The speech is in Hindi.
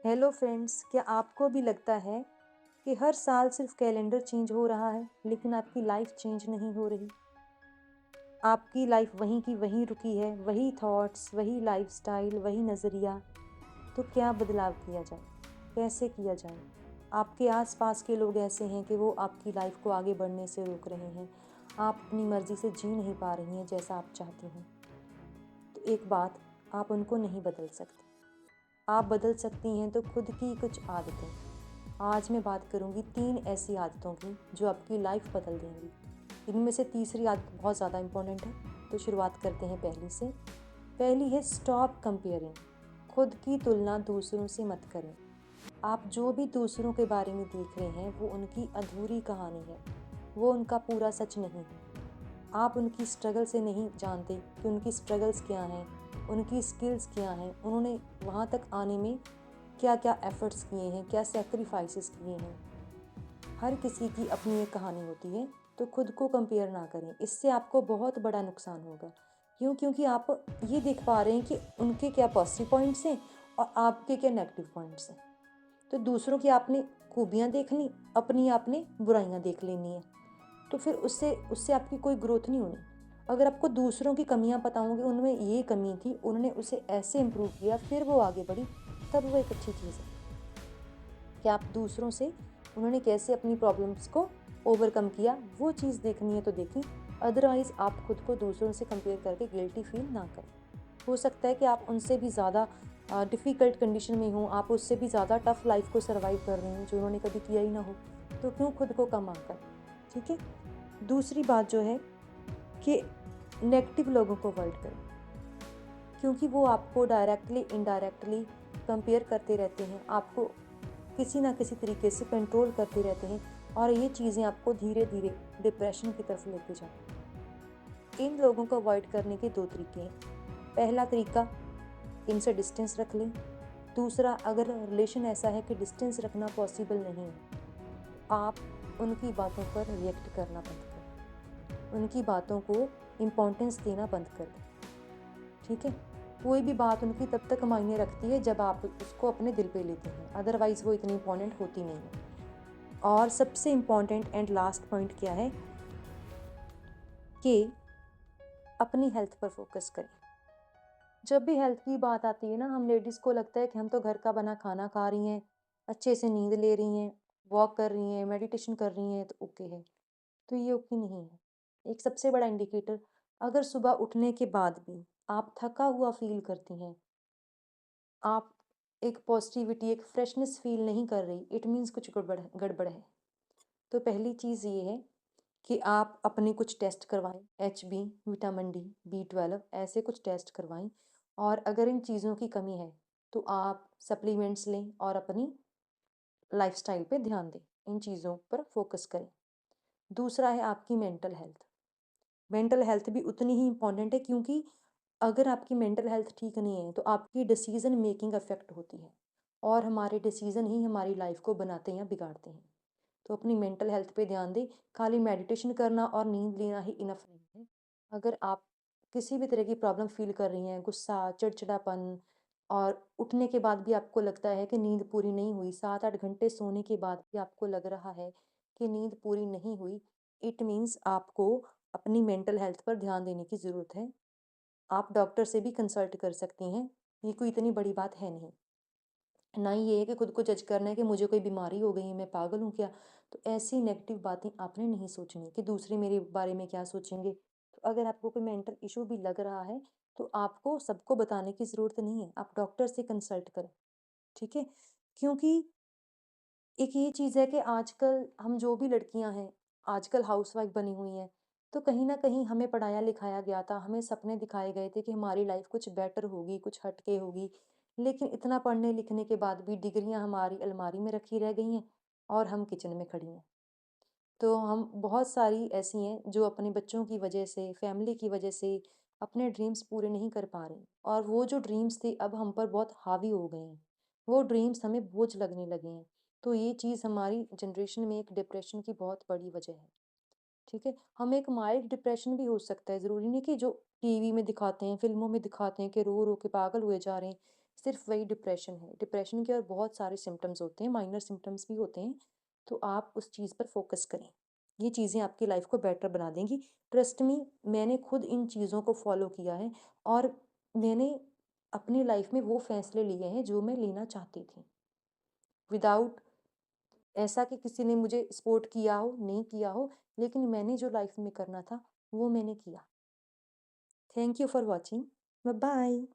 हेलो फ्रेंड्स, क्या आपको भी लगता है कि हर साल सिर्फ कैलेंडर चेंज हो रहा है लेकिन आपकी लाइफ चेंज नहीं हो रही? आपकी लाइफ वहीं की वहीं रुकी है, वही थॉट्स, वही लाइफस्टाइल, वही नज़रिया। तो क्या बदलाव किया जाए? कैसे किया जाए? आपके आसपास के लोग ऐसे हैं कि वो आपकी लाइफ को आगे बढ़ने से रोक रहे हैं। आप अपनी मर्ज़ी से जी नहीं पा रही हैं जैसा आप चाहती हैं। तो एक बात, आप उनको नहीं बदल सकती। आप बदल सकती हैं तो खुद की कुछ आदतें। आज मैं बात करूंगी 3 ऐसी आदतों की जो आपकी लाइफ बदल देंगी। इनमें से तीसरी आदत बहुत ज़्यादा इम्पोर्टेंट है, तो शुरुआत करते हैं पहली से। पहली है स्टॉप कंपेयरिंग। खुद की तुलना दूसरों से मत करें। आप जो भी दूसरों के बारे में देख रहे हैं वो उनकी अधूरी कहानी है, वो उनका पूरा सच नहीं है। आप उनकी स्ट्रगल से नहीं जानते कि उनकी स्ट्रगल्स क्या हैं, उनकी स्किल्स क्या हैं, उन्होंने वहाँ तक आने में क्या क्या एफ़र्ट्स किए हैं, क्या सैक्रिफाइसेस किए हैं। हर किसी की अपनी एक कहानी होती है, तो खुद को कंपेयर ना करें। इससे आपको बहुत बड़ा नुकसान होगा। क्यों? क्योंकि आप ये देख पा रहे हैं कि उनके क्या पॉजिटिव पॉइंट्स हैं और आपके क्या नेगेटिव पॉइंट्स हैं। तो दूसरों की आपने खूबियाँ देख ली, अपनी आपने बुराइयाँ देख लेनी है। तो फिर उससे उससे आपकी कोई ग्रोथ नहीं होनी। अगर आपको दूसरों की कमियाँ पता होंगी, उनमें ये कमी थी, उन्होंने उसे ऐसे इम्प्रूव किया, फिर वो आगे बढ़ी, तब वो एक अच्छी चीज़ है कि आप दूसरों से उन्होंने कैसे अपनी प्रॉब्लम्स को ओवरकम किया, वो चीज़ देखनी है तो देखें। अदरवाइज़ आप खुद को दूसरों से कंपेयर करके गिल्टी फील ना करें। हो सकता है कि आप उनसे भी ज़्यादा डिफ़िकल्ट कंडीशन में हों, आप उससे भी ज़्यादा टफ़ लाइफ़ को सर्वाइव कर रहे हैं जो उन्होंने कभी किया ही ना हो, तो क्यों खुद को कम आंका, ठीक है? दूसरी बात जो है कि नेगेटिव लोगों को अवॉइड करें, क्योंकि वो आपको डायरेक्टली इनडायरेक्टली कंपेयर करते रहते हैं, आपको किसी ना किसी तरीके से कंट्रोल करते रहते हैं और ये चीज़ें आपको धीरे धीरे डिप्रेशन की तरफ लेके जाती हैं। इन लोगों को अवॉइड करने के 2 तरीके हैं। पहला तरीका, इनसे डिस्टेंस रख लें। दूसरा, अगर रिलेशन ऐसा है कि डिस्टेंस रखना पॉसिबल नहीं है, आप उनकी बातों पर रिएक्ट करना बंद करें। उनकी बातों को इम्पोर्टेंस देना बंद कर दें, ठीक है? कोई भी बात उनकी तब तक मायने रखती है जब आप उसको अपने दिल पे लेते हैं, अदरवाइज़ वो इतनी इम्पोर्टेंट होती नहीं है। और सबसे इम्पोर्टेंट एंड लास्ट पॉइंट क्या है कि अपनी हेल्थ पर फोकस करें। जब भी हेल्थ की बात आती है ना, हम लेडीज़ को लगता है कि हम तो घर का बना खाना खा रही हैं, अच्छे से नींद ले रही हैं, वॉक कर रही हैं, मेडिटेशन कर रही हैं, तो ओके है। तो ये ओके नहीं है। एक सबसे बड़ा इंडिकेटर, अगर सुबह उठने के बाद भी आप थका हुआ फ़ील करती हैं, आप एक पॉज़िटिविटी, एक फ्रेशनेस फ़ील नहीं कर रही, इट मीन्स कुछ गड़बड़ है। तो पहली चीज़ ये है कि आप अपने कुछ टेस्ट करवाएँ, एचबी, विटामिन डी, बी12 ऐसे कुछ टेस्ट करवाएँ। और अगर इन चीज़ों की कमी है, तो आप सप्लीमेंट्स लें और अपनी लाइफ़स्टाइल पे ध्यान दें। इन चीज़ों पर फ़ोकस करें। दूसरा है आपकी मेंटल हेल्थ। मेंटल हेल्थ भी उतनी ही इम्पोर्टेंट है, क्योंकि अगर आपकी मेंटल हेल्थ ठीक नहीं है, तो आपकी डिसीज़न मेकिंग अफ़ेक्ट होती है और हमारे डिसीज़न ही हमारी लाइफ़ को बनाते हैं या बिगाड़ते हैं। तो अपनी मेंटल हेल्थ पे ध्यान दें। खाली मेडिटेशन करना और नींद लेना ही इनफ नहीं है। अगर आप किसी भी तरह की प्रॉब्लम फ़ील कर रही हैं, गुस्सा, चिड़चिड़ापन, और उठने के बाद भी आपको लगता है कि नींद पूरी नहीं हुई, 7-8 घंटे सोने के बाद भी आपको लग रहा है कि नींद पूरी नहीं हुई, इट मीन्स आपको अपनी मेंटल हेल्थ पर ध्यान देने की ज़रूरत है। आप डॉक्टर से भी कंसल्ट कर सकती हैं, ये कोई इतनी बड़ी बात है नहीं। ना ही ये है कि खुद को जज करना है कि मुझे कोई बीमारी हो गई है, मैं पागल हूँ क्या? तो ऐसी नेगेटिव बातें आपने नहीं सोचनी कि दूसरे मेरे बारे में क्या सोचेंगे। तो अगर आपको कोई मेंटल इश्यू भी लग रहा है, तो आपको सबको बताने की ज़रूरत नहीं है, आप डॉक्टर से कंसल्ट करें, ठीक है? क्योंकि एक ये चीज़ है कि आजकल हम जो भी लड़कियां हैं, आजकल हाउसवाइफ बनी हुई हैं, तो कहीं ना कहीं हमें पढ़ाया लिखाया गया था, हमें सपने दिखाए गए थे कि हमारी लाइफ कुछ बेटर होगी, कुछ हटके होगी। लेकिन इतना पढ़ने लिखने के बाद भी डिग्रियां हमारी अलमारी में रखी रह गई हैं और हम किचन में खड़ी हैं। तो हम बहुत सारी ऐसी हैं जो अपने बच्चों की वजह से, फैमिली की वजह से अपने ड्रीम्स पूरे नहीं कर पा रही, और वो जो ड्रीम्स थे अब हम पर बहुत हावी हो गए हैं। वो ड्रीम्स हमें बोझ लगने लगे हैं। तो ये चीज़ हमारी जनरेशन में एक डिप्रेशन की बहुत बड़ी वजह है, ठीक है? हमें एक माइल्ड डिप्रेशन भी हो सकता है, ज़रूरी नहीं कि जो टीवी में दिखाते हैं, फ़िल्मों में दिखाते हैं कि रो-रो के पागल हुए जा रहे हैं। सिर्फ वही डिप्रेशन है। डिप्रेशन के और बहुत सारे सिम्टम्स होते हैं, माइनर सिम्टम्स भी होते हैं, तो आप उस चीज़ पर फोकस करें। ये चीज़ें आपकी लाइफ को बेटर बना देंगी। ट्रस्ट मी, मैंने खुद इन चीज़ों को फॉलो किया है और मैंने अपनी लाइफ में वो फैसले लिए हैं जो मैं लेना चाहती थी, विदाउट ऐसा कि किसी ने मुझे सपोर्ट किया हो, नहीं किया हो, लेकिन मैंने जो लाइफ में करना था वो मैंने किया। Thank you for watching. Bye bye.